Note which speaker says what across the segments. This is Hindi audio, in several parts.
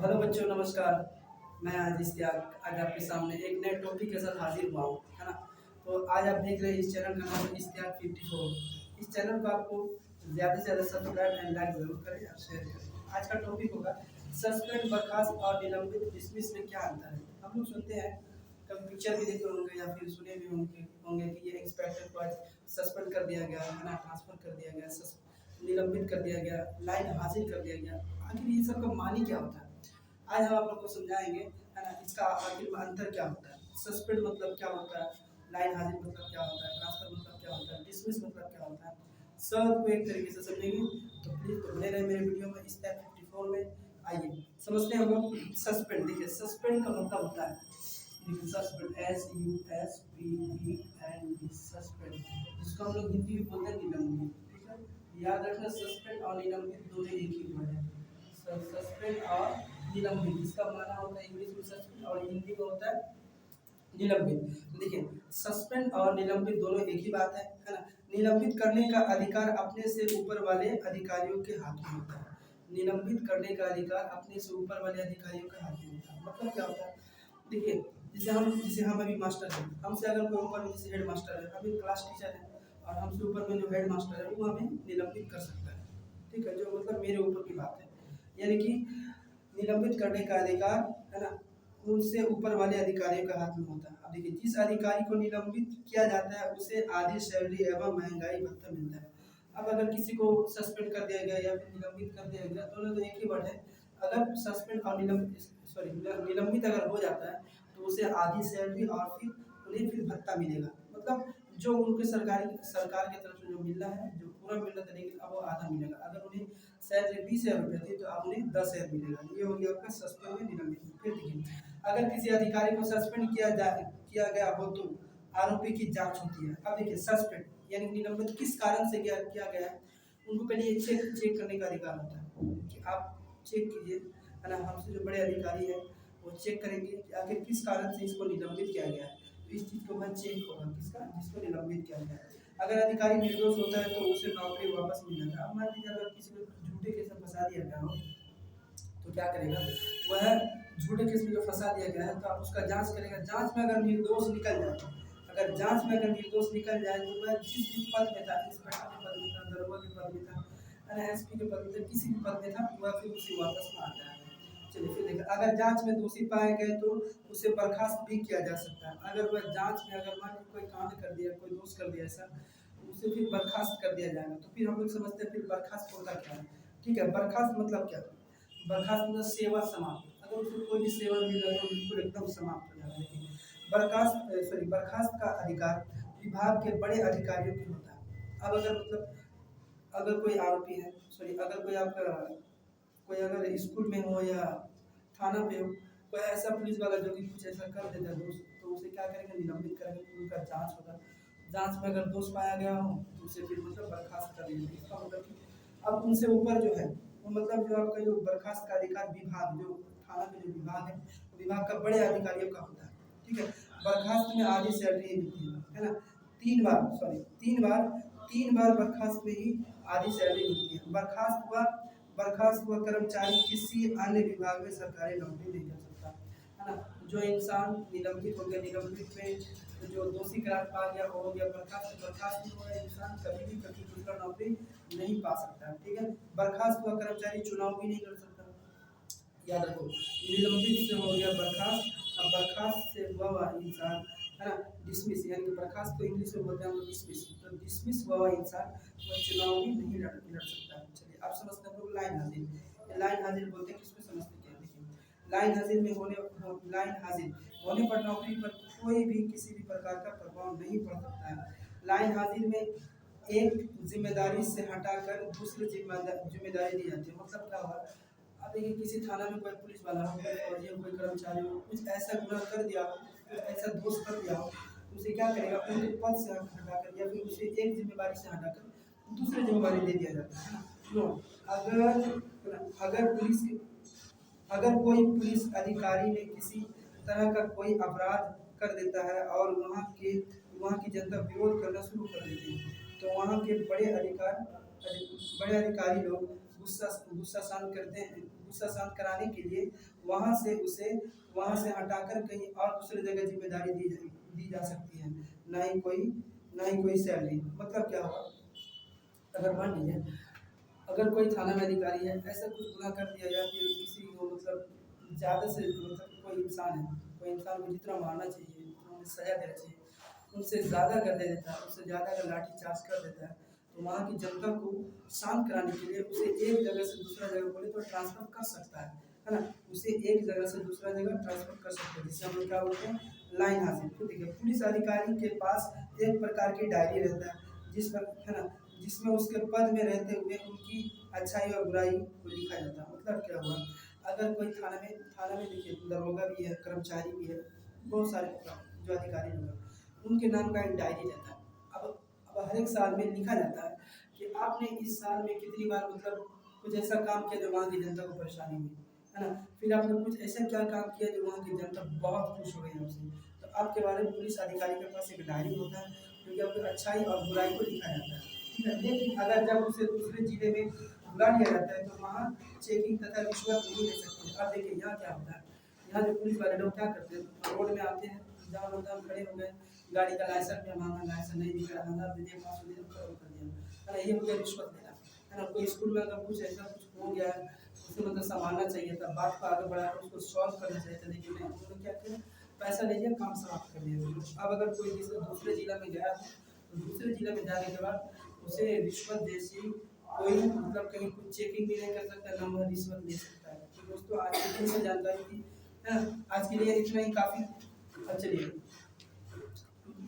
Speaker 1: हेलो बच्चों, नमस्कार। मैं आज इश्तियाक आज आपके सामने एक नए टॉपिक के साथ हाजिर हुआ हूँ, है ना। तो आज आप देख रहे हैं इस चैनल का नाम है इश्तियाक 54। इस चैनल को आपको ज़्यादा से ज़्यादा सब्सक्राइब एंड लाइक जरूर करें और शेयर करें। आज का टॉपिक होगा सस्पेंड, बर्खास्त और निलंबित, डिसमिस में क्या अंतर है। हम लोग सुनते हैं, कभी पिक्चर भी देखे होंगे या फिर सुने भी होंगे कि ये इंस्पेक्टर को आज सस्पेंड कर दिया गया, है ना, ट्रांसफर कर दिया गया, निलंबित कर दिया गया, लाइन हाजिर कर दिया गया। आखिर ये सब का मानी क्या होता है, आज हम आप लोग को समझाएंगे, है ना। इसका आखिर में अंतर क्या होता है, सस्पेंड मतलब क्या होता है, लाइन हाजिर मतलब क्या होता है, ट्रांसफर मतलब क्या होता है, डिसमिस मतलब क्या होता है, सबको एक तरीके से समझेंगे। तो प्लीज तो बने रहे मेरे वीडियो में इस टाइप 54 में। आइए समझते हैं हम लोग सस्पेंड। देखिए सस्पेंड का मतलब होता है, देखिए सस्पेंड, SUSPEND, सस्पेंड, जिसको हम लोग हिंदी में बोलते हैं निलंबित। ठीक है, याद रखना सस्पेंड और निलंबित दोनों एक ही वर्ड है। सस्पेंड और निलंबित, इसका माना होता है इंग्लिश में सस्पेंड और हिंदी में होता है निलंबित। तो देखिए सस्पेंड और निलंबित दोनों एक ही बात है ना। निलंबित करने का अधिकार अपने से ऊपर वाले अधिकारियों के हाथ में होता है। निलंबित करने का अधिकार अपने से ऊपर वाले अधिकारियों के हाथ में होता है। मतलब क्या होता है, देखिए जैसे हम अभी मास्टर हैं, हमसे अगर कोई ऊपर में जैसे हेड मास्टर है, अभी क्लास टीचर है, और हमसे ऊपर में जो हेड मास्टर है वो हमें निलंबित कर सकता है। ठीक है, जो मतलब मेरे ऊपर की बात है, यानी कि निलंबित करने का अधिकार, है ना, उनसे ऊपर वाले अधिकारियों के हाथ में होता है। अब देखिए जिस अधिकारी को निलंबित किया जाता है उसे आधी सैलरी एवं महंगाई भत्ता मिलता है। अब अगर किसी को सस्पेंड कर दिया गया या फिर निलंबित कर दिया गया, दोनों तो एक ही वर्ड है। अगर सस्पेंड और निलंबित अगर हो जाता है तो उसे आधी सैलरी और फिर उन्हें फिर भत्ता मिलेगा। मतलब जो उनके सरकार की तरफ से जो मिल रहा है, जो पूरा मिल रहा था, लेकिन अब वो आधा मिलेगा। अगर उन्हें सैलरी 20,000 रुपये थी तो अब उन्हें 10,000 मिलेगा। ये हो गया आपका सस्पेंड में निलंबित। फिर देखिए अगर किसी अधिकारी को सस्पेंड किया गया हो तो आरोपी की जांच होती है। अब देखिए सस्पेंड यानी निलंबित किस कारण से किया गया है, उनको पहले ये चेक करने का अधिकार होता है कि आप चेक कीजिए, है ना। हमसे जो बड़े अधिकारी है वो चेक करेंगे कि आखिर किस कारण से इसको निलंबित किया गया है। तो इस चीज़ को मैं चेक होगा किसका, जिसको निलंबित किया गया है। अगर अधिकारी निर्दोष होता है तो उसे नौकरी वापस मिल जाता है। अब मान लीजिए अगर किसी को झूठे केस में फंसा दिया गया हो तो क्या करेगा, वह झूठे केस में जो फंसा दिया गया है तो आप उसका जांच करेगा। जांच में अगर निर्दोष निकल जाए, अगर जांच में अगर निर्दोष निकल जाए तो वह जिस भी पद में था, इंस्पेक्टर के पद में था, दरोगा के पद में था, SP के पद में था, किसी भी पद में था, वह फिर उसे वापस में आता है। चलिए फिर देखिए अगर जांच में दोषी पाए गए तो उसे बर्खास्त भी किया जा सकता है। अगर वह जांच में अगर मान लीजिए कोई कांड कर दिया, कोई दोष कर दिया ऐसा, तो उसे फिर बर्खास्त कर दिया जाएगा। तो फिर हम लोग समझते हैं फिर बर्खास्त होता क्या है। ठीक है, बर्खास्त मतलब क्या, बर्खास्त मतलब सेवा समाप्त। अगर उसको कोई भी सेवा मिल रहा है तो बिल्कुल एकदम समाप्त हो जाता है। बर्खास्त का अधिकार विभाग के बड़े अधिकारियों की होता है। अब अगर मतलब अगर कोई आरोपी है, अगर कोई आपका कोई अगर स्कूल में हो या थाना पे हो, कोई ऐसा पुलिस वाला जो कि कुछ ऐसा कर देता है दोस्त, तो उसे क्या करेंगे, निलंबित करेंगे। फिर उनका जांच होगा, जांच में अगर दोष पाया गया हो तो उसे फिर मतलब बर्खास्त कर देंगे। इसका मतलब कि अब उनसे ऊपर जो है वो मतलब जो आपका जो बर्खास्त का अधिकार विभाग, जो थाना में जो विभाग है, विभाग का बड़े अधिकारियों का होता है। ठीक है, बर्खास्त में आधी सैलरी मिलती है ना। 3 बार बर्खास्त में ही आधी सैलरी मिलती है। बर्खास्त हुआ कर्मचारी किसी अन्य विभाग में सरकारी नौकरी नहीं कर सकता, है ना। जो इंसान निलंबित हो गया, निलंबित में जो दोषी करार पा गया वो हो गया बर्खास्त में हुआ इंसान कभी भी कभी दूसरा नौकरी नहीं पा सकता। ठीक है, बर्खास्त हुआ कर्मचारी चुनाव भी नहीं कर सकता। याद रखो, निलंबित से हो गया बर्खास्त, अब बर्खास्त से हुआ इंसान, है ना, डिसमिस, यानी कि बर्खास्त को इंग्लिश में बोलते हैं हम लोग डिसमिस। तो डिसमिस हुआ इंसान वह चुनाव भी नहीं लड़ सकता। चलिए अब समझते हैं हम लोग लाइन हाजिर। लाइन हाजिर बोलते हैं किसको, समझते क्या है। देखिए लाइन हाजिर होने पर नौकरी पर कोई भी किसी भी प्रकार का प्रभाव नहीं पड़ सकता है। लाइन हाजिर में एक जिम्मेदारी से हटाकर दूसरी जिम्मेदारी दी जाती है। मतलब क्या हुआ, अब देखिए किसी थाना में कोई पुलिस वाला हो, कोई फौजी हो, कोई कर्मचारी हो, कुछ ऐसा गुनाह कर दिया हो, कुछ ऐसा दोष कर दिया हो, तो उसे क्या करेगा, उनके पद से हटाकर या फिर उसे एक जिम्मेदारी से हटाकर दूसरी जिम्मेदारी दे दिया जाता है ना। नो, अगर अगर पुलिस अगर कोई पुलिस अधिकारी ने किसी तरह का कोई अपराध कर देता है और वहाँ की जनता विरोध करना शुरू कर देती है तो वहाँ के बड़े अधिकार बड़े अधिकारी लोग गुस्सा गुस्सा शांत करते हैं, गुस्सा शांत कराने के लिए वहाँ से हटाकर कहीं और दूसरी जगह जिम्मेदारी दी जा सकती है, ना ही कोई सैलरी। मतलब क्या हुआ, अगर मान लीजिए अगर कोई थाना में अधिकारी है, ऐसा कुछ गुनाह कर दिया या फिर किसी को मतलब ज़्यादा से मतलब कोई इंसान है, कोई इंसान को जितना मारना चाहिए, जितना उन्हें सज़ा देना चाहिए, उनसे ज़्यादा कर दे देता है, उससे ज़्यादा अगर लाठी चार्ज कर देता है, तो वहाँ की जनता को शांत कराने के लिए उसे एक जगह से दूसरा जगह बोले तो ट्रांसफ़र कर सकता है ना? उसे एक जगह से दूसरा जगह ट्रांसफ़र कर सकते हैं, जिससे हम लोग क्या बोलते हैं, लाइन हाजिर। तो देखिए पुलिस अधिकारी के पास एक प्रकार की डायरी रहता है, जिस पर है ना, जिसमें उसके पद में रहते हुए उनकी अच्छाई और बुराई को लिखा जाता है। मतलब क्या हुआ, अगर कोई थाना में देखिए दरोगा भी है, कर्मचारी भी है, बहुत सारे जो अधिकारी लोग हैं, उनके नाम का एक डायरी रहता है। अब हर एक साल में लिखा जाता है कि आपने इस साल में कितनी बार मतलब कुछ ऐसा काम किया जो वहाँ की जनता को परेशानी हुई, है ना? फिर आपने कुछ ऐसा क्या काम किया जो वहाँ की जनता बहुत खुश हो गई आपसे। तो आपके बारे में पुलिस अधिकारी के पास एक डायरी होता है, जो कि आपकी अच्छाई और बुराई को लिखा जाता है, ठीक है? लेकिन अगर जब उसे दूसरे जिले में बुला लिया जाता है, तो वहाँ चेकिंग तथा रिश्वत नहीं ले सकते। अब देखिए यहाँ क्या होता है, यहाँ जो पुलिस वाले लोग क्या करते हैं, रोड में आते हैं, जहाँ मतलब खड़े हो गए, गाड़ी का लाइसेंस पे मांगा, लाइसेंस नहीं दिख रहा, आधार दे दिया, पासवर्ड दे दिया, खत्म कर दिया, है ना? ये हो गया रिश्वत लेना, है ना? कोई स्कूल में अगर कुछ ऐसा कुछ हो गया है, उसे मतलब संभालना चाहिए था, बात को आगे बढ़ाकर उसको सॉल्व करना चाहिए था, लेकिन नहीं, उन्होंने क्या किया, पैसा ले लिया, काम समाप्त कर दिया। अब अगर कोई जैसे दूसरे जिला में गया है, तो दूसरे जिले में जाने के बाद उसे रिश्वत जैसी कोई मतलब कहीं कुछ चेकिंग भी नहीं कर सकता, ना वह रिश्वत ले सकता है। तो दोस्तों आज की से जानकारी थी, है ना? आज के लिए इतना ही काफ़ी। चलिए,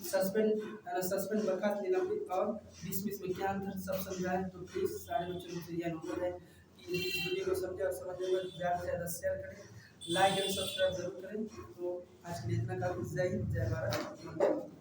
Speaker 1: सस्पेंड बर्खास्त निलंबित और डिसमिस में क्या अंतर सब समझाएं, तो प्लीज़ सारे बच्चों को यह अनुरोध है कि इस वीडियो को समझे और समझने के बाद ज़्यादा से ज़्यादा शेयर करें, लाइक एंड सब्सक्राइब जरूर करें। तो आज के लिए इतना काफ़ी। जय हिंद, जय भारत।